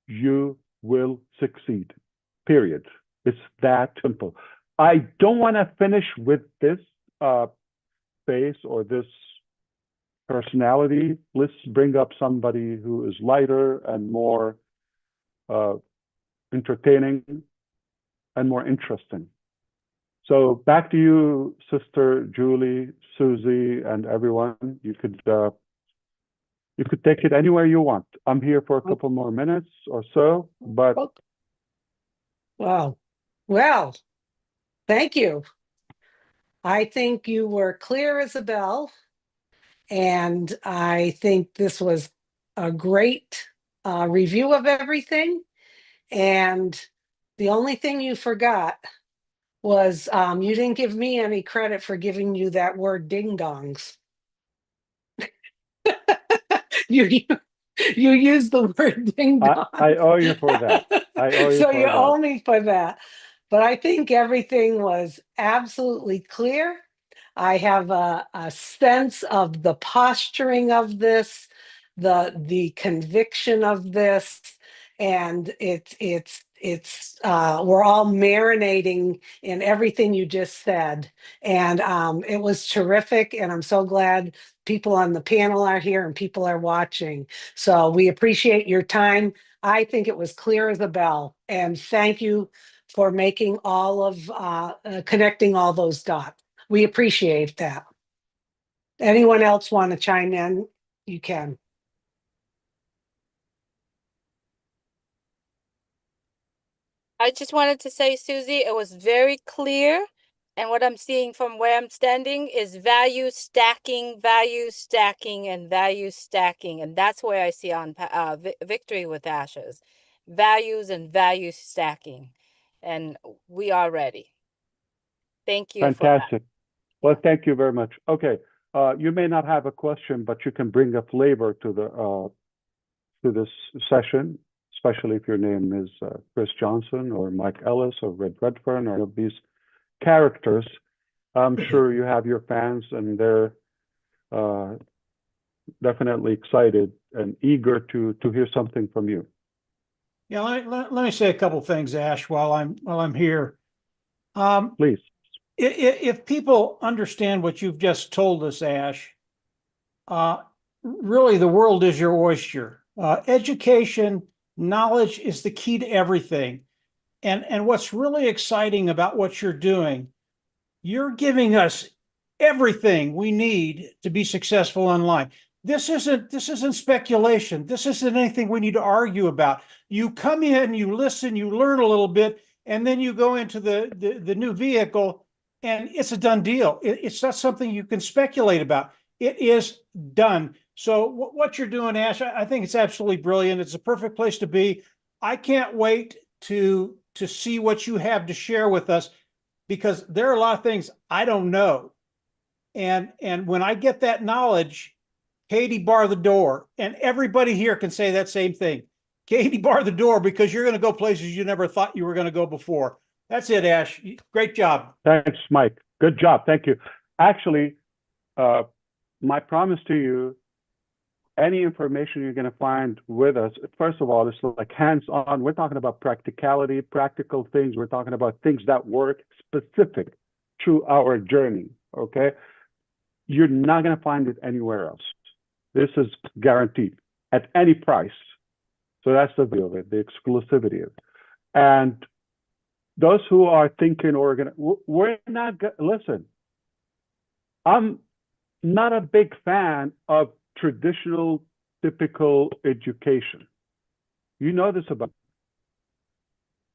you will succeed, period. It's that simple. I don't want to finish with this face or this personality. Let's bring up somebody who is lighter and more entertaining and more interesting. So back to you, Sister Julie, Susie, and everyone. You could You could take it anywhere you want. I'm here for a couple more minutes or so, but Wow. Well, thank you. I think you were clear as a bell, and I think this was a great review of everything. And the only thing you forgot was you didn't give me any credit for giving you that word ding dongs. you you used the word ding I dongs. owe you for that. I owe you So you for that. owe me for that. But I think everything was absolutely clear. I have a sense of the posturing of this, the conviction of this, and it's we're all marinating in everything you just said, and it was terrific. And I'm so glad people on the panel are here and people are watching. So we appreciate your time. I think it was clear as a bell, and thank you for making all of connecting all those dots. We appreciate that. Anyone else want to chime in? You can. I just wanted to say, Susie, it was very clear. And what I'm seeing from where I'm standing is value stacking, and value stacking. And that's where I see on Victory with Ashes, values and value stacking. And we are ready. Thank you for that. Fantastic. Well, thank you very much. Okay. You may not have a question, but you can bring a flavor to this session, especially if your name is Chris Johnson or Mike Ellis or Red Redfern or any of these characters. I'm sure you have your fans, and they're definitely excited and eager to hear something from you. Yeah, let me say a couple things, Ash, while I'm here. Please. If people understand what you've just told us, Ash, really the world is your oyster. Education, knowledge is the key to everything. And what's really exciting about what you're doing, you're giving us everything we need to be successful online. This isn't speculation. This isn't anything we need to argue about. You come in, you listen, you learn a little bit, and then you go into the new vehicle, and it's a done deal. It's not something you can speculate about. It is done. So what you're doing, Ash, I think it's absolutely brilliant. It's a perfect place to be. I can't wait to see what you have to share with us, because there are a lot of things I don't know. And when I get that knowledge, Katie, bar the door. And everybody here can say that same thing. Katie, bar the door, because you're going to go places you never thought you were going to go before. That's it, Ash. Great job. Thanks, Mike. Good job. Thank you. Actually, my promise to you, any information you're going to find with us, first of all, it's like hands-on. We're talking about practicality, practical things. We're talking about things that work specific to our journey, okay? You're not going to find it anywhere else. This is guaranteed at any price. So that's the view of it, the exclusivity of it. And those who are thinking we're not, listen, I'm not a big fan of traditional, typical education. You know this about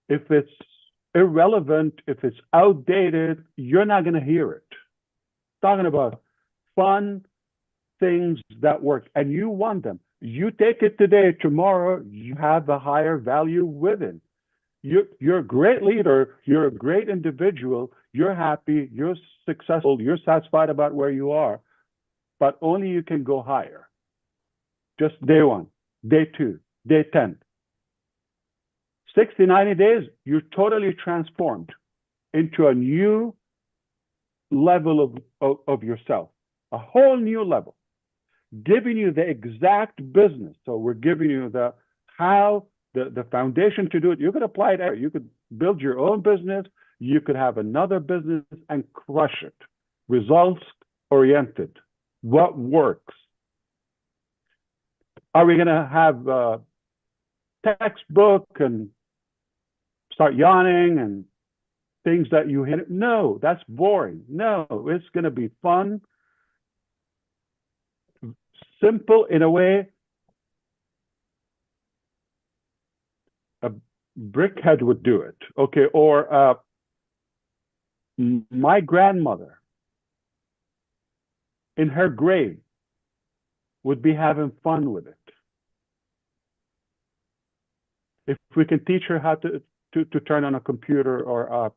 me. If it's irrelevant, if it's outdated, you're not going to hear it. Talking about fun things that work, and you want them. You take it today, tomorrow, you have a higher value within. You're a great leader, you're a great individual, you're happy, you're successful, you're satisfied about where you are, but only you can go higher. Just day one, day two, day 10. 60, 90 days, you're totally transformed into a new level of yourself, a whole new level, giving you the exact business. So we're giving you the foundation to do it. You could apply it there. You could build your own business. You could have another business and crush it. Results oriented. What works? Are we going to have a textbook and start yawning and things that you hit? No, that's boring. No, it's going to be fun, simple in a way a brickhead would do it. Okay, or my grandmother in her grave would be having fun with it. If we can teach her how to turn on a computer or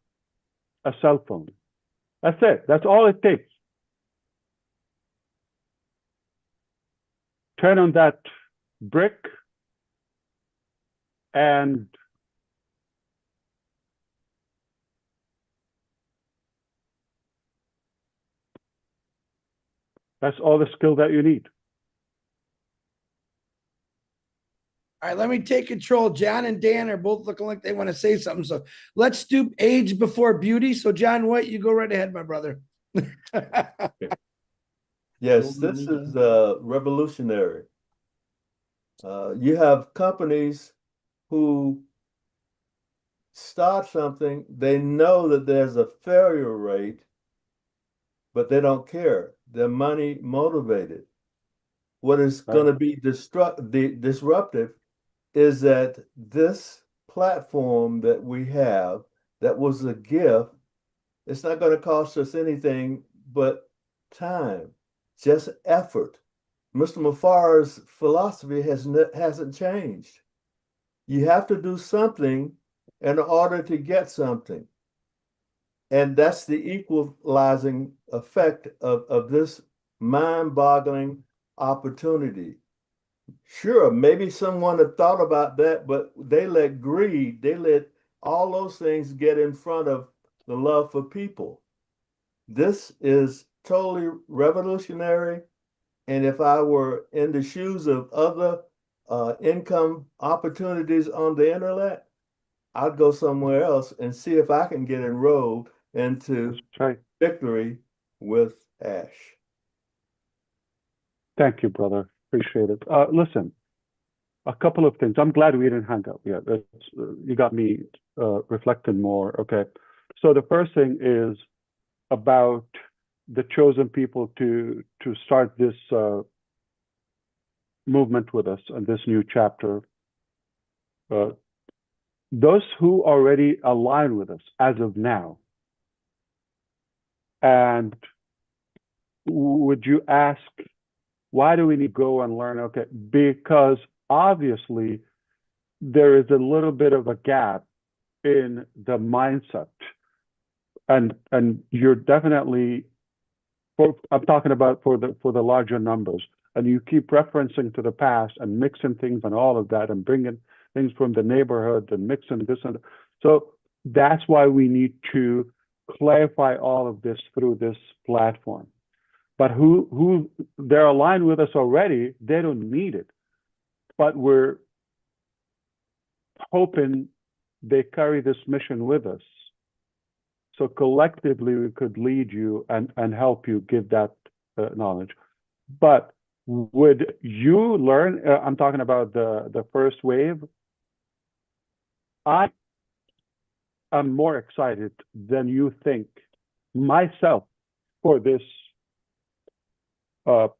a cell phone. That's it. That's all it takes. Turn on that brick and that's all the skill that you need. All right, let me take control. John and Dan are both looking like they want to say something. So let's do age before beauty. So John White, you go right ahead, my brother. Yes, this is revolutionary. You have companies who start something, they know that there's a failure rate, but they don't care. They're money motivated. What is going to be disruptive is that this platform that we have, that was a gift, it's not going to cost us anything but time, just effort. Mr. Mufareh's philosophy hasn't changed. You have to do something in order to get something. And that's the equalizing effect of this mind-boggling opportunity. Sure, maybe someone had thought about that, but they let greed, they let all those things get in front of the love for people. This is totally revolutionary. And if I were in the shoes of other income opportunities on the internet, I'd go somewhere else and see if I can get enrolled into Victory with Ash. Thank you, brother. Appreciate it. Listen, a couple of things. I'm glad we didn't hang up yet. You got me reflecting more. Okay. So the first thing is about the chosen people to start this movement with us and this new chapter. Those who already align with us as of now. And would you ask, why do we need to go and learn? Okay, because obviously there is a little bit of a gap in the mindset. And you're definitely, I'm talking about for the larger numbers, and you keep referencing to the past and mixing things and all of that and bringing things from the neighborhood and mixing this and so that's why we need to clarify all of this through this platform. But who they're aligned with us already, they don't need it. But we're hoping they carry this mission with us. So collectively, we could lead you and help you give that knowledge. But would you learn? I'm talking about the first wave. I am more excited than you think myself for this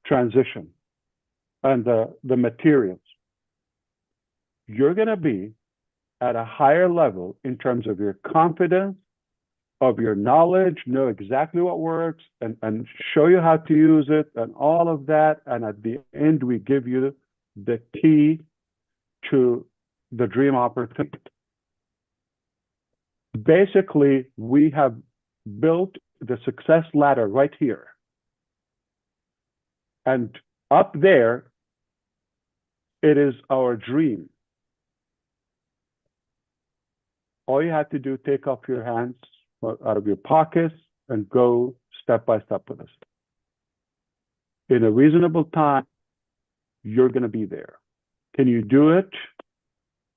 transition and the materials. You're going to be at a higher level in terms of your confidence, of your knowledge, know exactly what works, and show you how to use it and all of that. And at the end, we give you the key to the dream opportunity. Basically, we have built the success ladder right here. And up there, it is our dream. All you have to do, take off your hands out of your pockets and go step by step with us. In a reasonable time, you're going to be there. Can you do it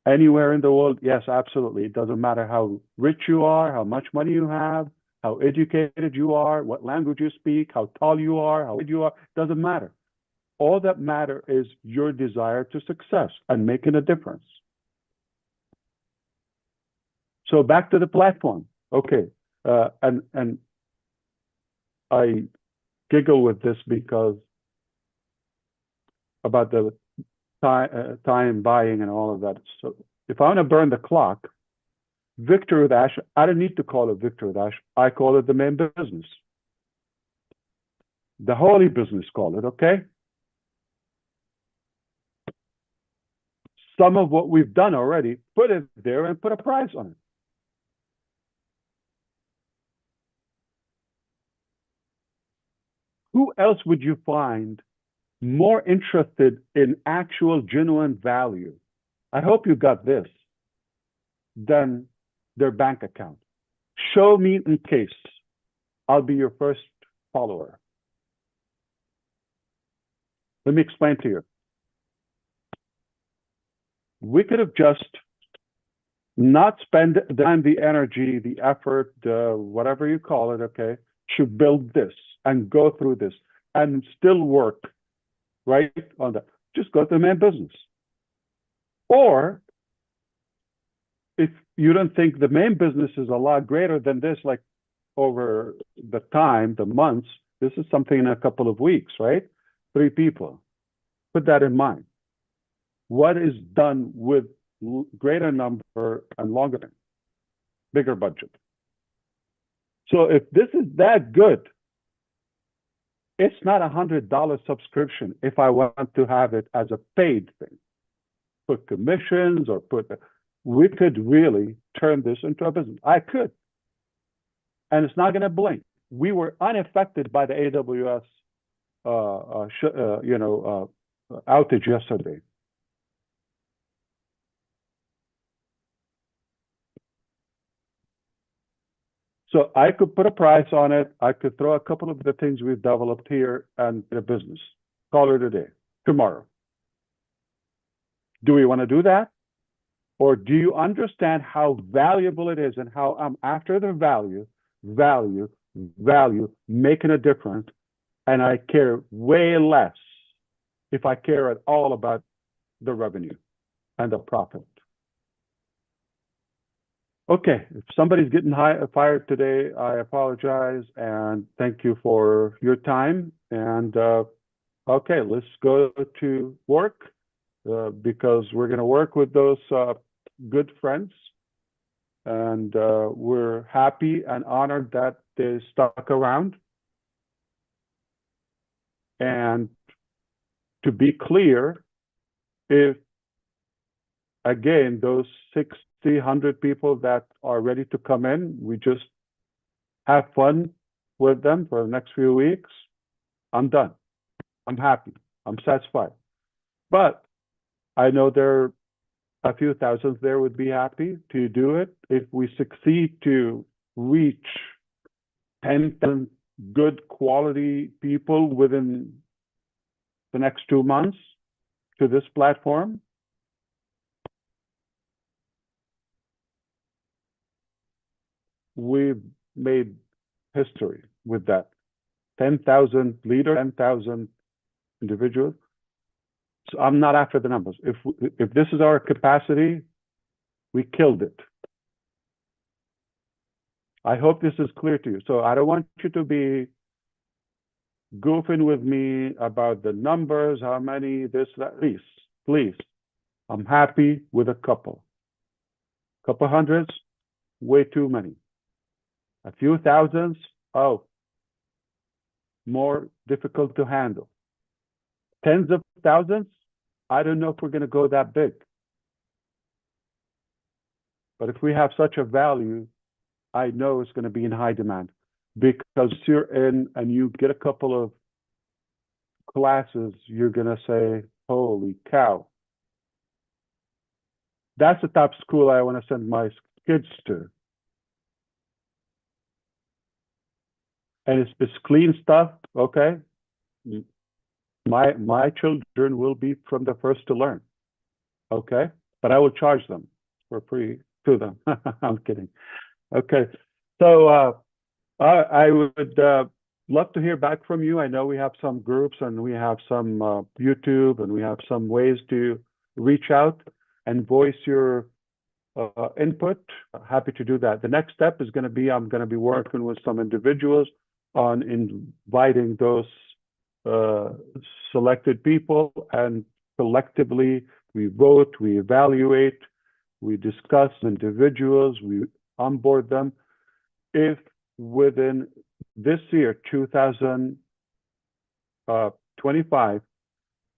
anywhere in the world? Yes, absolutely. It doesn't matter how rich you are, how much money you have, how educated you are, what language you speak, how tall you are, how big you are. It doesn't matter. All that matters is your desire to success and making a difference. So back to the platform. Okay, and I giggle with this because about the time buying and all of that. So if I want to burn the clock, Victory with Ash, I don't need to call it Victory with Ash. I call it the main business. The holy business, call it, okay? Some of what we've done already, put it there and put a price on it. Who else would you find more interested in actual genuine value? I hope you got this, than their bank account. Show me in case. I'll be your first follower. Let me explain to you. We could have just not spent the time, the energy, the effort, whatever you call it, okay, to build this and go through this and still work right on that. Just go to the main business. Or if you don't think the main business is a lot greater than this, like over the time, the months, this is something in a couple of weeks, right? 3 people. Put that in mind. What is done with greater number and longer, bigger budget? So if this is that good, it's not $100 subscription if I want to have it as a paid thing. Put commissions or we could really turn this into a business. I could. And it's not going to blink. We were unaffected by the AWS outage yesterday. So I could put a price on it. I could throw a couple of the things we've developed here and the business. Call it a day, tomorrow. Do we want to do that? Or do you understand how valuable it is and how I'm after the value, making a difference, and I care way less if I care at all about the revenue and the profit. Okay, if somebody's getting fired today, I apologize and thank you for your time. And okay, let's go to work because we're going to work with those good friends. And we're happy and honored that they stuck around. And to be clear, if again, those 100 people that are ready to come in, we just have fun with them for the next few weeks, I'm done. I'm happy. I'm satisfied. But I know there are a few thousands there would be happy to do it. If we succeed to reach 10,000 good quality people within the next 2 months to this platform, we've made history with that. 10,000 leaders, 10,000 individuals. So I'm not after the numbers. If this is our capacity, we killed it. I hope this is clear to you. So I don't want you to be goofing with me about the numbers, how many, this, that. Please. I'm happy with a couple. Couple hundreds, way too many. A few thousands, oh, more difficult to handle. Tens of thousands, I don't know if we're going to go that big. But if we have such a value, I know it's going to be in high demand because you're in and you get a couple of classes, you're going to say, holy cow. That's the type of school I want to send my kids to. And it's clean stuff, okay? My children will be from the first to learn, okay? But I will charge them for free to them. I'm kidding. Okay, so I would love to hear back from you. I know we have some groups and we have some YouTube and we have some ways to reach out and voice your input. Happy to do that. The next step is going to be I'm going to be working with some individuals on inviting those selected people, and collectively we vote, we evaluate, we discuss individuals, we onboard them. If within this year, 2025,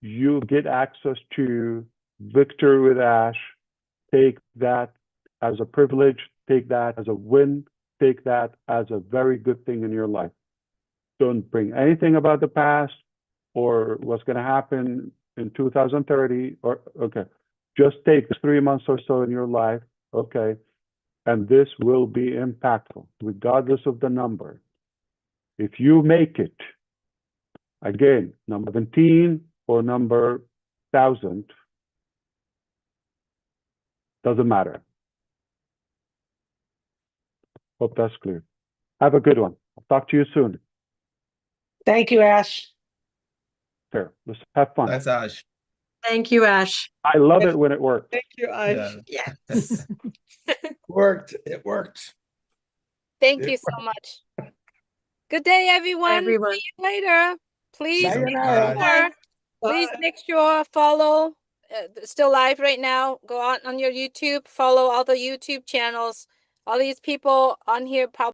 you get access to Victory with Ash, take that as a privilege, take that as a win, take that as a very good thing in your life. Don't bring anything about the past or what's going to happen in 2030, or okay, just take 3 months or so in your life, okay, and this will be impactful regardless of the number. If you make it, again, number 17 or number 1,000, doesn't matter. Hope that's clear. Have a good one. I'll talk to you soon. Thank you, Ash. Sure, let's have fun. That's Ash. Thank you, Ash. I love it when it works. Thank you, Ash. Yeah. Yes. Worked. It worked. Thank you so much. Good day, everyone. Everyone. See you later. Please make Sayonara. sure, please Bye. make sure follow. It's still live right now. Go on your YouTube, follow all the YouTube channels. All these people on here probably